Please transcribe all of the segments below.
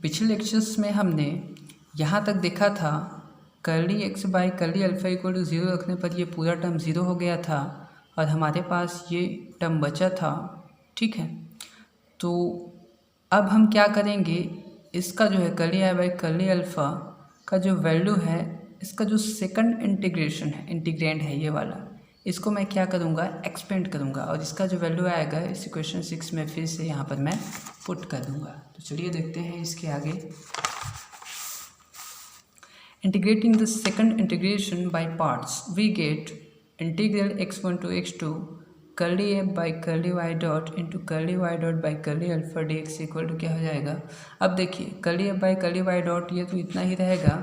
पिछले लेक्चर्स में हमने यहाँ तक देखा था curly x by curly alpha equal to 0 रखने पर ये पूरा टर्म 0 हो गया था और हमारे पास ये टर्म बचा था। ठीक है, तो अब हम क्या करेंगे, इसका जो है curly I by curly alpha का जो वैल्यू है, इसका जो सेकंड इंटीग्रेशन है, इंटीग्रेंड है ये वाला, इसको मैं क्या करूँगा, एक्सपेंड करूँगा और इसका जो वैल्यू आएगा इस इक्वेशन 6 में फिर से यहाँ पर मैं पुट कर दूँगा। तो चलिए देखते हैं इसके आगे। Integrating the second integration by parts we get integral x1 to x2 curly f by curly y dot into curly y dot by curly alpha d x equal to क्या हो जाएगा। अब देखिए curly f by curly y dot ये तो इतना ही रहेगा,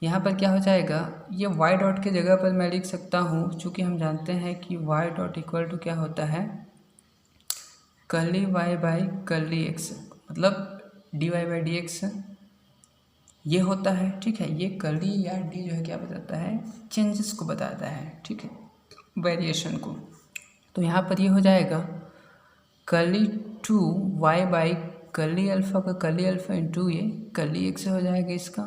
यहाँ पर क्या हो जाएगा, ये वाई डॉट के जगह पर मैं लिख सकता हूँ, चूँकि हम जानते हैं कि वाई डॉट इक्वल टू क्या होता है, curly y by curly x, मतलब d y by d x ये होता है। ठीक है, ये कर्ली या डी जो है क्या बताता है, चेंजेस को बताता है। ठीक है, वेरिएशन को। तो यहाँ पर ये हो जाएगा curly 2 y by curly alpha का कर्ली अल्फ़ा इंटू ये कर्ली एक्स हो जाएगा इसका।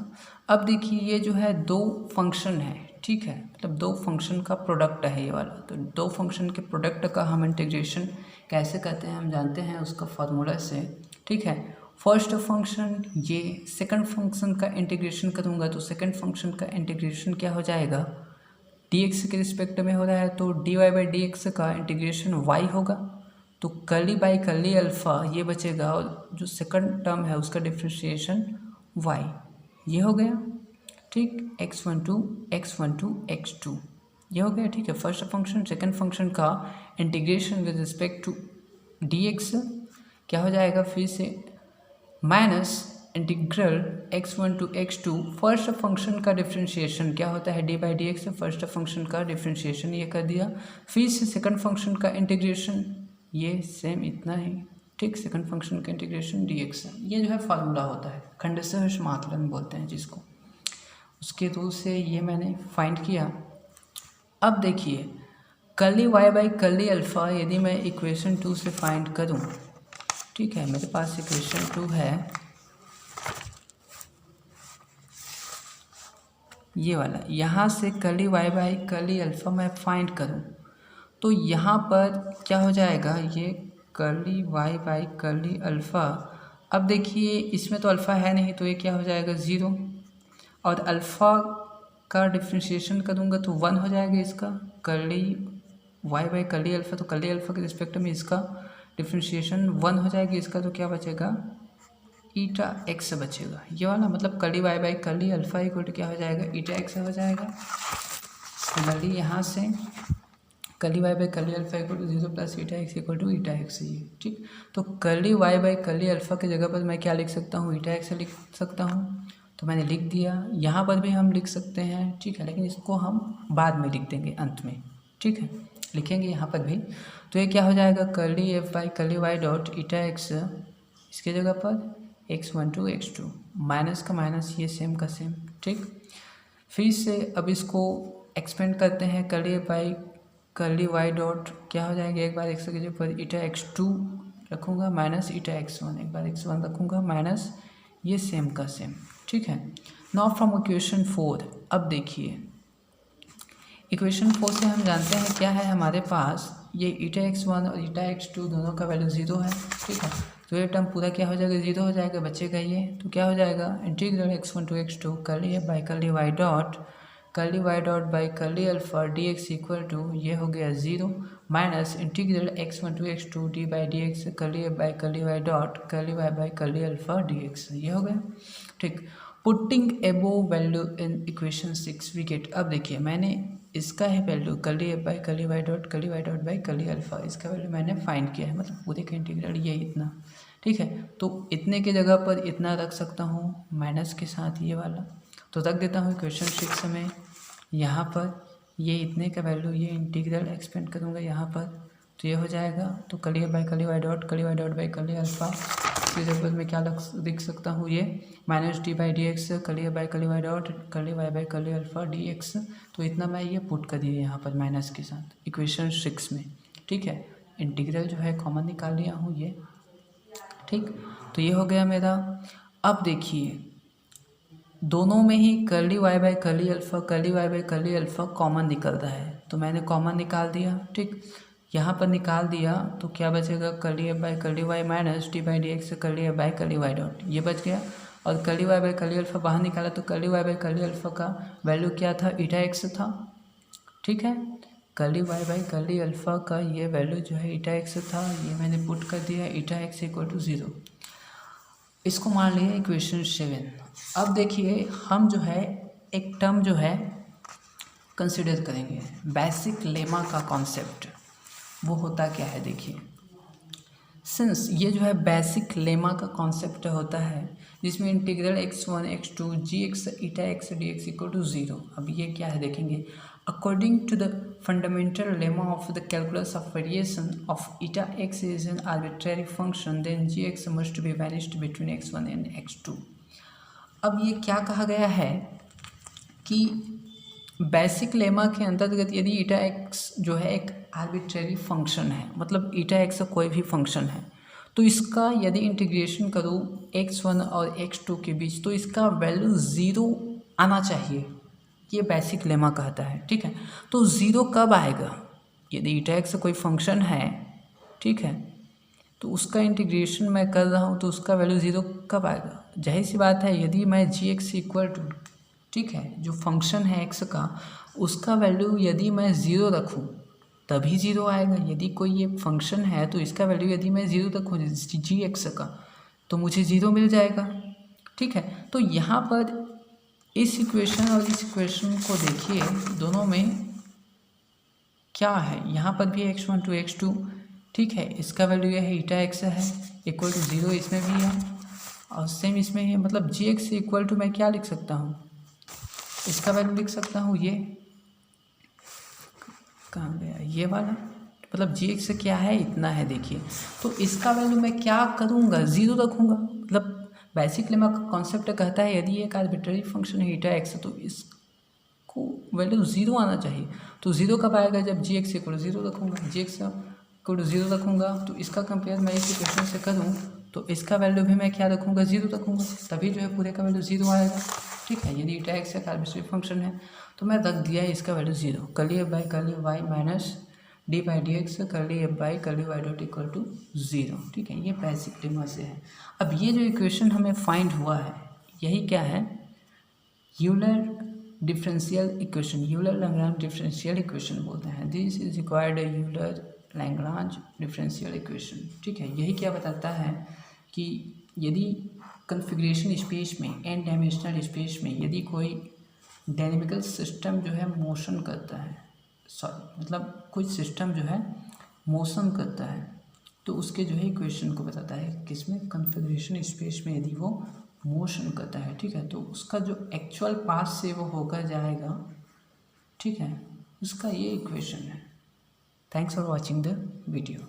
अब देखिए ये जो है दो फंक्शन है, ठीक है, मतलब दो फंक्शन का प्रोडक्ट है ये वाला। तो दो फंक्शन के प्रोडक्ट का हम इंटीग्रेशन कैसे करते हैं, हम जानते हैं उसका फार्मूला से। ठीक है, फर्स्ट फंक्शन ये सेकंड फंक्शन का इंटीग्रेशन करूँगा तो सेकंड फंक्शन का इंटीग्रेशन क्या हो जाएगा, डी एक्स के रिस्पेक्ट में हो रहा है तो d y by d x का इंटीग्रेशन वाई होगा, तो कर्ली बाई कर्ली अल्फ़ा ये बचेगा और जो सेकंड टर्म है उसका डिफ्रेंशिएशन वाई ये हो गया। ठीक, x1 to x2 ये हो गया। ठीक है, फर्स्ट फंक्शन सेकंड फंक्शन का integration with respect to d x क्या हो जाएगा, फिर से minus integral x1 to x2 first function का डिफ्रेंशिएशन क्या होता है, d by d x, first function का डिफ्रेंशिएशन ये कर दिया, फिर से सेकंड फंक्शन का इंटीग्रेशन ये सेम इतना ही। ठीक, सेकंड फंक्शन का इंटीग्रेशन डी एक्स, ये जो है फार्मूला होता है, खंडशः समाकलन बोलते हैं जिसको, उसके रूल से ये मैंने फाइंड किया। अब देखिए curly y by curly alpha यदि मैं इक्वेशन 2 से फाइंड करूँ, ठीक है, मेरे पास इक्वेशन 2 है ये वाला, यहाँ से curly y by curly alpha मैं फाइंड करूँ तो यहाँ पर क्या हो जाएगा, ये curly y by curly alpha. अब देखिए इसमें तो अल्फ़ा है नहीं तो ये क्या हो जाएगा 0, और अल्फ़ा का डिफ्रेंशिएशन करूँगा तो 1 हो जाएगा इसका, curly y by curly alpha, तो कर्ली अल्फ़ा के रिस्पेक्ट में इसका डिफ्रेंशिएशन 1 हो जाएगी इसका, तो क्या बचेगा, ईटा एक्स बचेगा ये वाला, मतलब curly y by curly alpha equal to क्या हो जाएगा, ईटा एक्स हो जाएगा। सिमिलरली यहाँ से curly y by curly alpha equal to 0 plus eta x equal to eta x ये। ठीक, तो curly y by curly alpha की जगह पर मैं क्या लिख सकता हूँ, ईटा एक्स लिख सकता हूँ, तो मैंने लिख दिया। यहाँ पर भी हम लिख सकते हैं, ठीक है, लेकिन इसको हम बाद में लिख देंगे अंत में। ठीक है, लिखेंगे यहाँ पर भी, तो ये क्या हो जाएगा, curly f by curly y dot eta x, इसके जगह पर x1 to x2, माइनस का माइनस ये सेम का सेम। ठीक, फिर से अब इसको एक्सपेंड करते हैं, curly by curly y dot क्या हो जाएगा, एक बार एक्स के ऊपर ईटा x2 रखूँगा माइनस ईटा x1, एक बार x1 रखूँगा माइनस ये सेम का सेम। ठीक है, नाउ फ्रॉम इक्वेशन 4, अब देखिए इक्वेशन 4 से हम जानते हैं क्या है हमारे पास, ये ईटा x1 और ईटा x2 दोनों का वैल्यू 0 है। ठीक है, तो ये टर्म पूरा क्या हो जाएगा, 0 हो जाएगा, बचेगा ये, तो क्या हो जाएगा, integral x1 to x2 curly f by curly y dot by curly alpha d x equal to ये हो गया 0 minus integral x1 to x2 d by d x curly f by curly y dot curly y by curly alpha d x ये हो गया। ठीक, putting above value in equation 6 we get, अब देखिए मैंने इसका है value curly f by curly y dot by curly alpha, इसका वैल्यू मैंने फाइंड किया है, मतलब पूरे का इंटीग्रल ये इतना। ठीक है, तो इतने के जगह पर इतना रख सकता हूँ माइनस के साथ ये वाला, तो रख देता हूँ इक्वेशन 6 में, यहाँ पर ये इतने का वैल्यू ये इंटीग्रल एक्सपेंड करूँगा यहाँ पर, तो ये हो जाएगा, तो curly f by curly y dot by curly alpha, इसके जगह मैं क्या लिख सकता हूँ, ये minus d by d x curly f by curly y dot curly y by curly alpha d x, तो इतना मैं ये पुट कर दिया यहाँ पर माइनस के साथ इक्वेशन 6 में। ठीक है, इंटीग्रल जो है कॉमन निकाल लिया हूँ ये। ठीक, तो ये हो गया मेरा। अब देखिए दोनों में ही curly y by curly alpha curly y by curly alpha common निकल रहा है, तो मैंने कॉमन निकाल दिया। ठीक, यहाँ पर निकाल दिया तो क्या बचेगा, curly f by curly y minus d by d x curly f by curly y dot, ये बच गया। और curly y by curly alpha बाहर निकाला तो curly y by curly alpha का वैल्यू क्या था, ईटा एक्स था। ठीक है, curly y by curly alpha का ये वैल्यू जो है ईटा एक्स था, ये मैंने पुट कर दिया, ईटा एक्स इक्वल टू 0। इसको मान लिया इक्वेशन 7। अब देखिए हम जो है एक टर्म जो है कंसिडर करेंगे, बेसिक लेमा का कॉन्सेप्ट। वो होता क्या है देखिए, सिंस ये जो है बेसिक लेमा का कॉन्सेप्ट होता है जिसमें integral x1 x2 gx eta x dx equal to 0। अब ये क्या है देखेंगे, according to the fundamental lemma of the calculus of variation of eta x is an arbitrary function then gx must be vanished between x1 and x2। अब ये क्या कहा गया है कि बेसिक लेमा के अंतर्गत यदि ईटा एक्स जो है एक आर्बिट्रेरी फंक्शन है, मतलब ईटा एक्स का कोई भी फंक्शन है, तो इसका यदि इंटीग्रेशन करूँ x1 और x2 के बीच तो इसका वैल्यू 0 आना चाहिए, ये बेसिक लेमा कहता है। ठीक है, तो 0 कब आएगा, यदि ईटा एक्स कोई फंक्शन है, ठीक है, तो उसका इंटीग्रेशन मैं कर रहा हूँ तो उसका वैल्यू 0 कब आएगा। जाहिर सी बात है, यदि मैं जी एक्स इक्वल टू, ठीक है, जो फंक्शन है एक्स का उसका वैल्यू यदि मैं 0 रखूँ तभी 0 आएगा। यदि कोई ये फंक्शन है तो इसका वैल्यू यदि मैं 0 रखूँ जी एक्स का तो मुझे 0 मिल जाएगा। ठीक है, तो यहाँ पर इस इक्वेशन और इस इक्वेशन को देखिए, दोनों में क्या है, यहाँ पर भी x1 टू x2, ठीक है, इसका वैल्यू यह है ईटा एक्स है इक्वल टू 0, इसमें भी है और सेम इसमें है। मतलब जी एक्स इक्वल टू मैं क्या लिख सकता हूँ, इसका वैल्यू लिख सकता हूँ, ये कहाँ गया ये वाला, मतलब जी एक्स क्या है, इतना है देखिए। तो इसका वैल्यू मैं क्या करूँगा, 0 रखूँगा। मतलब बेसिक लेमा का कॉन्सेप्ट कहता है यदि एक आर्बिट्ररी फंक्शन है ईटा एक्स तो इसको वैल्यू 0 आना चाहिए। तो 0 कब आएगा, जब जी एक्स इक्वल 0 रखूँगा, जी एक्स इक्वल 0 रखूँगा तो इसका कंपेयर मैं इस इक्वेशन से करूँ तो इसका वैल्यू भी मैं क्या रखूँगा, 0 रखूँगा, तभी जो है पूरे का वैल्यू 0 आएगा। ठीक है, यदि ईटा एक्स एक आर्बिट्ररी फंक्शन है तो मैं रख दिया इसका value 0, curly f by curly y minus d by d x curly f by curly y dot equal to 0। ठीक है, ये बेसिक लेमा से है। अब ये जो इक्वेशन हमें फाइंड हुआ है यही क्या है, Euler differential equation, Euler Lagrange differential equation बोलते हैं। This is required Euler Lagrange differential equation. ठीक है, यही क्या बताता है कि यदि कन्फिग्रेशन स्पेस में, एन डायमेंशनल स्पेस में यदि कोई डायनेमिकल सिस्टम जो है मोशन करता है, मतलब कोई सिस्टम जो है मोशन करता है तो उसके जो है इक्वेशन को बताता है, किसमें, कन्फिग्रेशन स्पेस में यदि वो मोशन करता है। ठीक है, तो उसका जो एक्चुअल पाथ से वो होकर जाएगा, ठीक है, उसका ये इक्वेशन है। Thanks for watching the video.